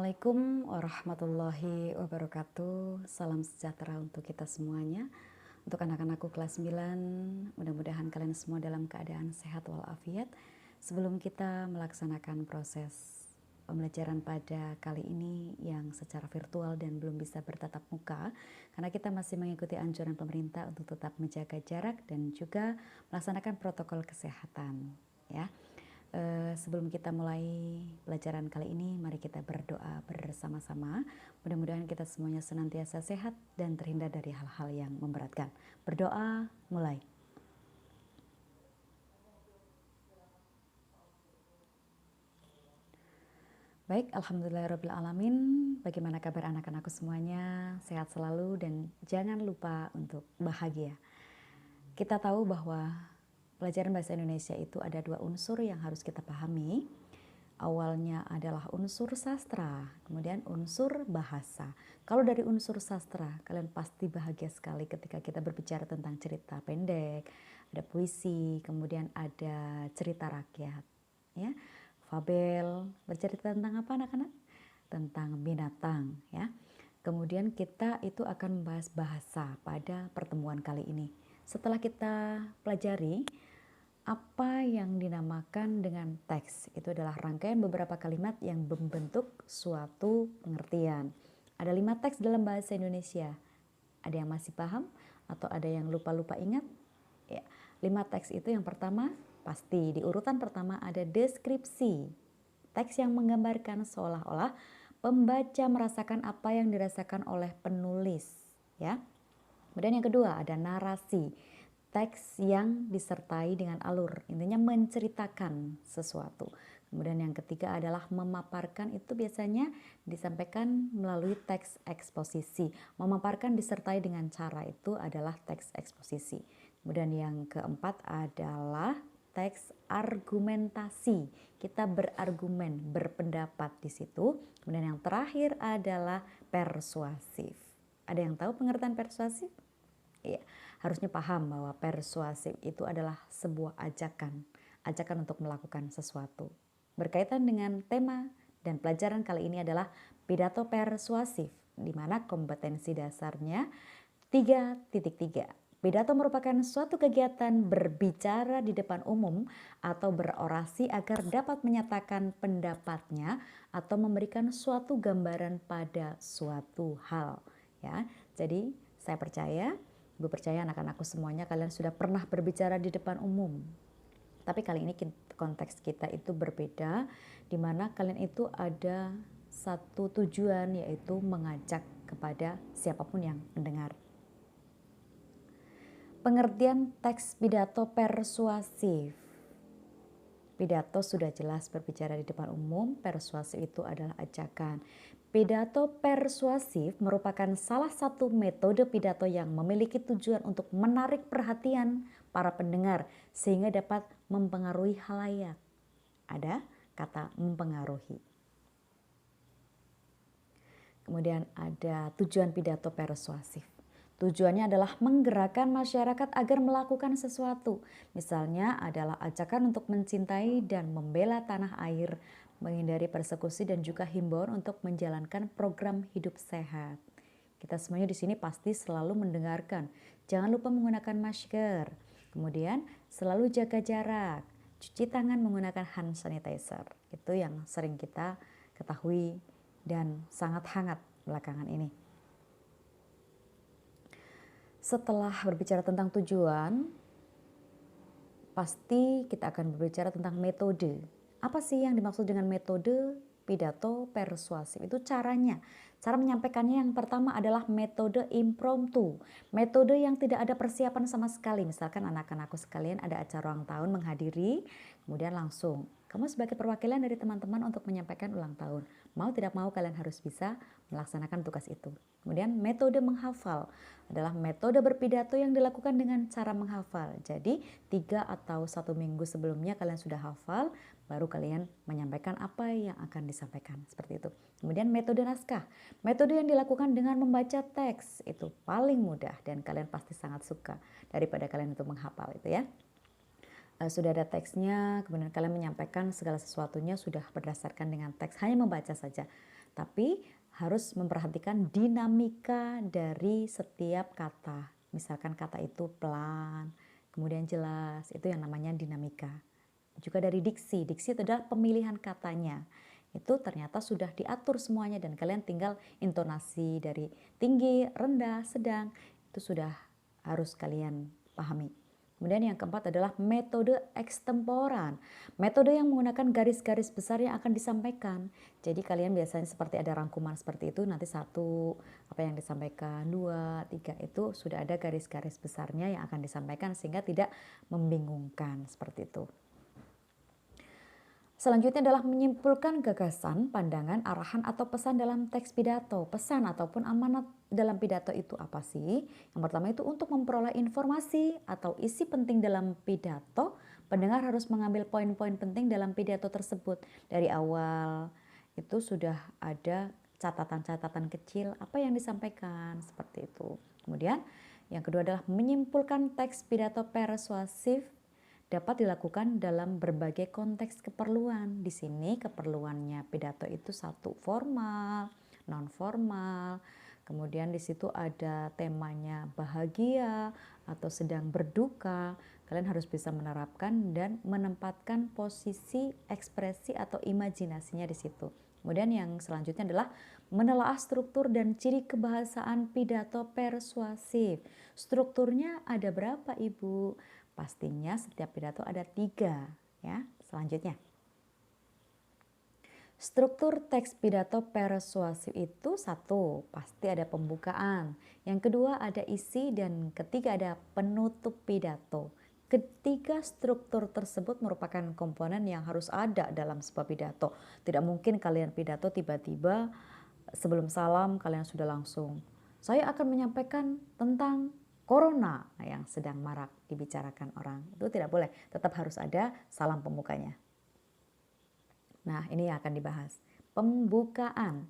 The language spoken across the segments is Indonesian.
Assalamualaikum warahmatullahi wabarakatuh. Salam sejahtera untuk kita semuanya. Untuk anak-anakku kelas 9, mudah-mudahan kalian semua dalam keadaan sehat walafiat. Sebelum kita melaksanakan proses pembelajaran pada kali ini yang secara virtual dan belum bisa bertatap muka, karena kita masih mengikuti anjuran pemerintah untuk tetap menjaga jarak dan juga melaksanakan protokol kesehatan, ya. Sebelum kita mulai pelajaran kali ini, mari kita berdoa bersama-sama. Mudah-mudahan kita semuanya senantiasa sehat dan terhindar dari hal-hal yang memberatkan. Berdoa, mulai. Baik, alhamdulillahirrabbilalamin. Bagaimana kabar anak-anakku semuanya? Sehat selalu dan jangan lupa untuk bahagia. Kita tahu bahwa pelajaran bahasa Indonesia itu ada dua unsur yang harus kita pahami. Awalnya adalah unsur sastra, kemudian unsur bahasa. Kalau dari unsur sastra, kalian pasti bahagia sekali ketika kita berbicara tentang cerita pendek, ada puisi, kemudian ada cerita rakyat, ya. Fabel, bercerita tentang apa anak-anak? Tentang binatang, ya. Kemudian kita itu akan membahas bahasa pada pertemuan kali ini. Setelah kita pelajari apa yang dinamakan dengan teks, itu adalah rangkaian beberapa kalimat yang membentuk suatu pengertian. Ada 5 teks dalam bahasa Indonesia. Ada yang masih paham atau ada yang lupa-lupa ingat? Ya, 5 teks itu yang pertama pasti di urutan pertama ada deskripsi. Teks yang menggambarkan seolah-olah pembaca merasakan apa yang dirasakan oleh penulis, ya. Kemudian yang kedua ada narasi. Teks yang disertai dengan alur, intinya menceritakan sesuatu. Kemudian yang ketiga adalah memaparkan, itu biasanya disampaikan melalui teks eksposisi. Memaparkan disertai dengan cara, itu adalah teks eksposisi. Kemudian yang keempat adalah teks argumentasi. Kita berargumen, berpendapat di situ. Kemudian yang terakhir adalah persuasif. Ada yang tahu pengertian persuasif? Iya, harusnya paham bahwa persuasif itu adalah sebuah ajakan untuk melakukan sesuatu. Berkaitan dengan tema dan pelajaran kali ini adalah pidato persuasif, di mana kompetensi dasarnya 3.3. Pidato merupakan suatu kegiatan berbicara di depan umum atau berorasi agar dapat menyatakan pendapatnya atau memberikan suatu gambaran pada suatu hal, ya. Jadi saya percaya, Ibu percaya anak-anakku semuanya kalian sudah pernah berbicara di depan umum. Tapi kali ini konteks kita itu berbeda, di mana kalian itu ada satu tujuan, yaitu mengajak kepada siapapun yang mendengar. Pengertian teks pidato persuasif. Pidato sudah jelas berbicara di depan umum, persuasif itu adalah ajakan. Pidato persuasif merupakan salah satu metode pidato yang memiliki tujuan untuk menarik perhatian para pendengar sehingga dapat mempengaruhi khalayak. Ada kata mempengaruhi. Kemudian ada tujuan pidato persuasif. Tujuannya adalah menggerakkan masyarakat agar melakukan sesuatu. Misalnya adalah ajakan untuk mencintai dan membela tanah air, menghindari persekusi dan juga himbauan untuk menjalankan program hidup sehat. Kita semuanya di sini pasti selalu mendengarkan. Jangan lupa menggunakan masker. Kemudian selalu jaga jarak. Cuci tangan menggunakan hand sanitizer. Itu yang sering kita ketahui dan sangat hangat belakangan ini. Setelah berbicara tentang tujuan, pasti kita akan berbicara tentang metode. Apa sih yang dimaksud dengan metode pidato persuasif? Itu caranya. Cara menyampaikannya yang pertama adalah metode impromptu. Metode yang tidak ada persiapan sama sekali. Misalkan anak-anakku sekalian ada acara ulang tahun menghadiri, kemudian langsung. Kamu sebagai perwakilan dari teman-teman untuk menyampaikan ulang tahun. Mau tidak mau kalian harus bisa melaksanakan tugas itu. Kemudian metode menghafal adalah metode berpidato yang dilakukan dengan cara menghafal. Jadi 3 atau 1 minggu sebelumnya kalian sudah hafal, baru kalian menyampaikan apa yang akan disampaikan. Seperti itu. Kemudian metode naskah. Metode yang dilakukan dengan membaca teks. Itu paling mudah dan kalian pasti sangat suka daripada kalian itu menghafal itu, ya. Sudah ada teksnya, kemudian kalian menyampaikan segala sesuatunya sudah berdasarkan dengan teks, hanya membaca saja. Tapi harus memperhatikan dinamika dari setiap kata. Misalkan kata itu pelan, kemudian jelas, itu yang namanya dinamika. Juga dari diksi, diksi itu adalah pemilihan katanya. Itu ternyata sudah diatur semuanya dan kalian tinggal intonasi dari tinggi, rendah, sedang, itu sudah harus kalian pahami. Kemudian yang keempat adalah metode ekstemporan. Metode yang menggunakan garis-garis besar yang akan disampaikan. Jadi kalian biasanya seperti ada rangkuman seperti itu, nanti satu, apa yang disampaikan, dua, tiga, itu sudah ada garis-garis besarnya yang akan disampaikan sehingga tidak membingungkan seperti itu. Selanjutnya adalah menyimpulkan gagasan, pandangan, arahan atau pesan dalam teks pidato. Pesan ataupun amanat dalam pidato itu apa sih? Yang pertama itu untuk memperoleh informasi atau isi penting dalam pidato. Pendengar harus mengambil poin-poin penting dalam pidato tersebut. Dari awal itu sudah ada catatan-catatan kecil apa yang disampaikan seperti itu. Kemudian yang kedua adalah menyimpulkan teks pidato persuasif dapat dilakukan dalam berbagai konteks keperluan. Di sini keperluannya pidato itu satu, formal, non formal. Kemudian di situ ada temanya bahagia atau sedang berduka. Kalian harus bisa menerapkan dan menempatkan posisi ekspresi atau imajinasinya di situ. Kemudian yang selanjutnya adalah menelaah struktur dan ciri kebahasaan pidato persuasif. Strukturnya ada berapa, Ibu? Pastinya setiap pidato ada 3 ya. Selanjutnya, struktur teks pidato persuasif itu satu, pasti ada pembukaan. Yang kedua ada isi dan ketiga ada penutup pidato. Ketiga struktur tersebut merupakan komponen yang harus ada dalam sebuah pidato. Tidak mungkin kalian pidato tiba-tiba sebelum salam kalian sudah langsung, saya akan menyampaikan tentang corona yang sedang marak dibicarakan orang. Itu tidak boleh, tetap harus ada salam pembukanya. Nah, ini yang akan dibahas. Pembukaan.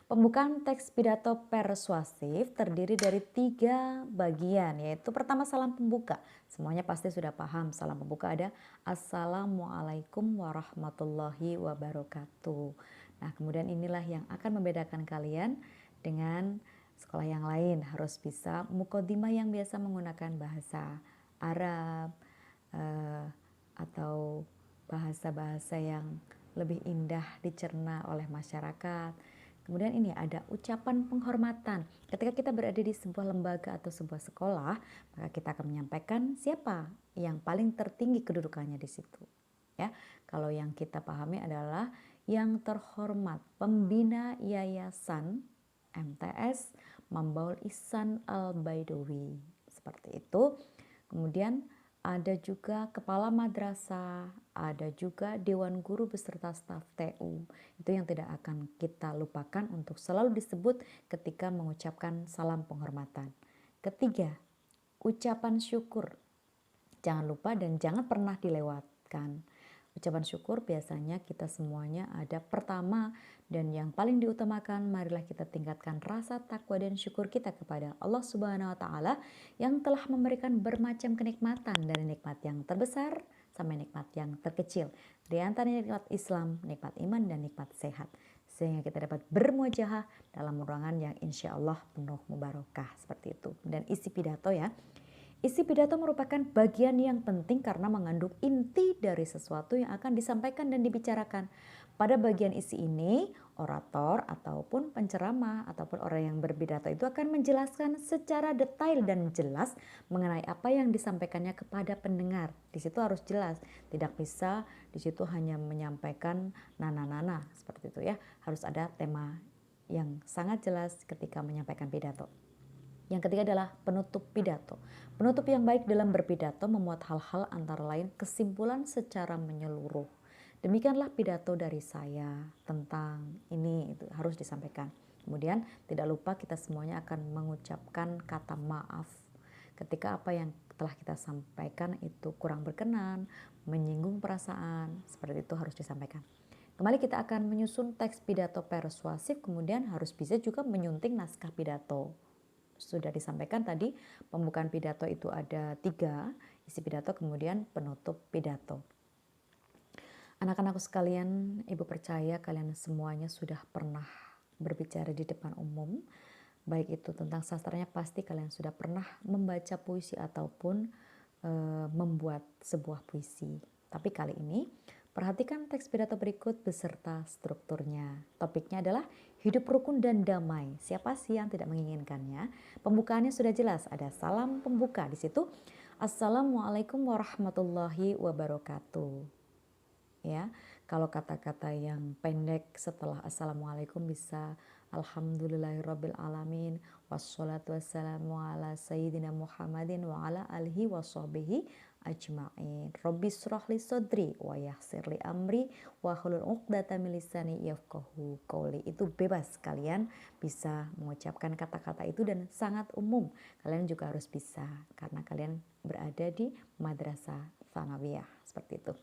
Pembukaan teks pidato persuasif terdiri dari 3 bagian, yaitu pertama salam pembuka. Semuanya pasti sudah paham, salam pembuka ada Assalamualaikum warahmatullahi wabarakatuh. Nah, kemudian inilah yang akan membedakan kalian dengan sekolah yang lain. Harus bisa mukodimah yang biasa menggunakan bahasa Arab atau bahasa-bahasa yang lebih indah dicerna oleh masyarakat. Kemudian ini ada ucapan penghormatan. Ketika kita berada di sebuah lembaga atau sebuah sekolah, maka kita akan menyampaikan siapa yang paling tertinggi kedudukannya di situ. Ya, kalau yang kita pahami adalah yang terhormat pembina yayasan MTS Mambaul Ihsan Al-Baidowi. Seperti itu. Kemudian ada juga kepala madrasah, ada juga dewan guru beserta staf TU. Itu yang tidak akan kita lupakan untuk selalu disebut ketika mengucapkan salam penghormatan. Ketiga, ucapan syukur. Jangan lupa dan jangan pernah dilewatkan. Ucapan syukur biasanya kita semuanya ada pertama dan yang paling diutamakan, marilah kita tingkatkan rasa takwa dan syukur kita kepada Allah Subhanahu wa taala yang telah memberikan bermacam kenikmatan, dari nikmat yang terbesar sampai nikmat yang terkecil. Di antaranya nikmat Islam, nikmat iman dan nikmat sehat. Sehingga kita dapat bermuajahah dalam ruangan yang insya Allah penuh mubarakah seperti itu. Dan isi pidato ya. Isi pidato merupakan bagian yang penting karena mengandung inti dari sesuatu yang akan disampaikan dan dibicarakan. Pada bagian isi ini, orator ataupun penceramah ataupun orang yang berpidato itu akan menjelaskan secara detail dan jelas mengenai apa yang disampaikannya kepada pendengar. Di situ harus jelas, tidak bisa di situ hanya menyampaikan nana-nana seperti itu ya. Harus ada tema yang sangat jelas ketika menyampaikan pidato. Yang ketiga adalah penutup pidato. Penutup yang baik dalam berpidato memuat hal-hal antara lain kesimpulan secara menyeluruh. Demikianlah pidato dari saya tentang ini, itu harus disampaikan. Kemudian tidak lupa kita semuanya akan mengucapkan kata maaf ketika apa yang telah kita sampaikan itu kurang berkenan, menyinggung perasaan, seperti itu harus disampaikan. Kembali kita akan menyusun teks pidato persuasif, kemudian harus bisa juga menyunting naskah pidato. Sudah disampaikan tadi, pembukaan pidato itu ada 3, isi pidato kemudian penutup pidato. Anak-anakku sekalian, Ibu percaya kalian semuanya sudah pernah berbicara di depan umum, baik itu tentang sastranya pasti kalian sudah pernah membaca puisi ataupun membuat sebuah puisi. Tapi kali ini perhatikan teks pidato berikut beserta strukturnya. Topiknya adalah hidup rukun dan damai. Siapa sih yang tidak menginginkannya? Pembukaannya sudah jelas, ada salam pembuka di situ. Assalamualaikum warahmatullahi wabarakatuh. Ya, kalau kata-kata yang pendek setelah assalamualaikum bisa alhamdulillahirabbil alamin wassalatu wassalamu ala sayyidina Muhammadin wa ala alihi washabihi ajmain. Rabbi shrahli sadri wa yassirli amri wa hlul 'uqdatam min lisani yafqahu qouli. Itu bebas, kalian bisa mengucapkan kata-kata itu dan sangat umum. Kalian juga harus bisa karena kalian berada di madrasah tsanawiyah seperti itu.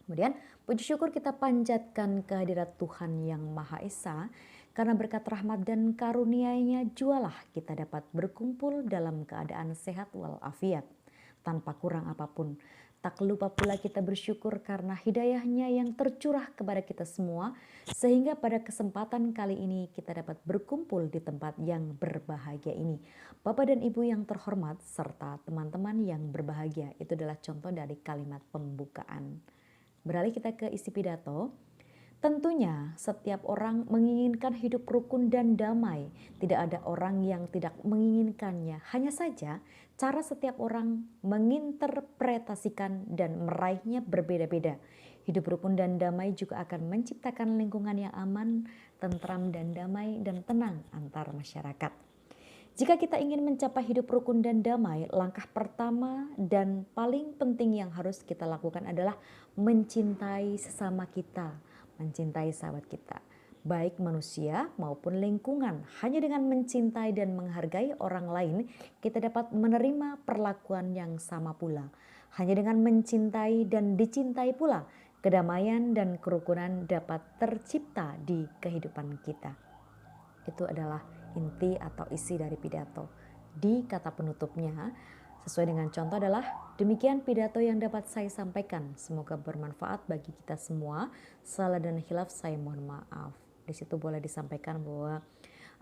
Kemudian puji syukur kita panjatkan kehadirat Tuhan yang Maha Esa, karena berkat rahmat dan karunia-Nya jualah kita dapat berkumpul dalam keadaan sehat walafiat tanpa kurang apapun. Tak lupa pula kita bersyukur karena hidayah-Nya yang tercurah kepada kita semua, sehingga pada kesempatan kali ini kita dapat berkumpul di tempat yang berbahagia ini. Bapak dan Ibu yang terhormat serta teman-teman yang berbahagia, itu adalah contoh dari kalimat pembukaan. Beralih kita ke isi pidato. Tentunya setiap orang menginginkan hidup rukun dan damai. Tidak ada orang yang tidak menginginkannya. Hanya saja cara setiap orang menginterpretasikan dan meraihnya berbeda-beda. Hidup rukun dan damai juga akan menciptakan lingkungan yang aman, tentram dan damai dan tenang antar masyarakat. Jika kita ingin mencapai hidup rukun dan damai, langkah pertama dan paling penting yang harus kita lakukan adalah mencintai sesama kita, mencintai sahabat kita, baik manusia maupun lingkungan. Hanya dengan mencintai dan menghargai orang lain, kita dapat menerima perlakuan yang sama pula. Hanya dengan mencintai dan dicintai pula, kedamaian dan kerukunan dapat tercipta di kehidupan kita. Itu adalah inti atau isi dari pidato. Di kata penutupnya, sesuai dengan contoh adalah, demikian pidato yang dapat saya sampaikan. Semoga bermanfaat bagi kita semua. Salah dan khilaf saya mohon maaf. Di situ boleh disampaikan bahwa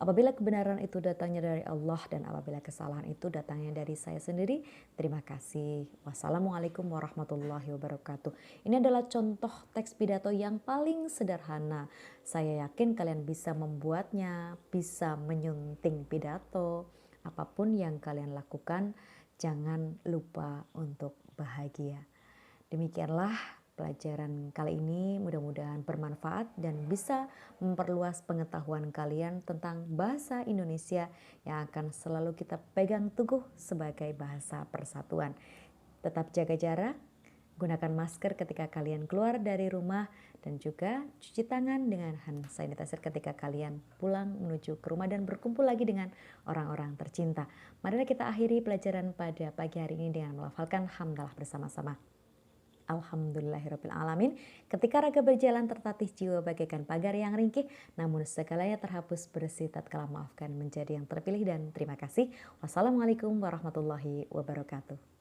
apabila kebenaran itu datangnya dari Allah dan apabila kesalahan itu datangnya dari saya sendiri, terima kasih. Wassalamualaikum warahmatullahi wabarakatuh. Ini adalah contoh teks pidato yang paling sederhana. Saya yakin kalian bisa membuatnya, bisa menyunting pidato. Apapun yang kalian lakukan, jangan lupa untuk bahagia. Demikianlah pelajaran kali ini, mudah-mudahan bermanfaat dan bisa memperluas pengetahuan kalian tentang bahasa Indonesia yang akan selalu kita pegang teguh sebagai bahasa persatuan. Tetap jaga jarak, gunakan masker ketika kalian keluar dari rumah, dan juga cuci tangan dengan hand sanitizer ketika kalian pulang menuju ke rumah dan berkumpul lagi dengan orang-orang tercinta. Mari kita akhiri pelajaran pada pagi hari ini dengan melafalkan hamdalah bersama-sama. Alhamdulillahirabbil alamin. Ketika raga berjalan tertatih jiwa bagaikan pagar yang ringkih, namun segalanya terhapus bersih tatkala maafkan menjadi yang terpilih. Dan terima kasih. Wassalamualaikum warahmatullahi wabarakatuh.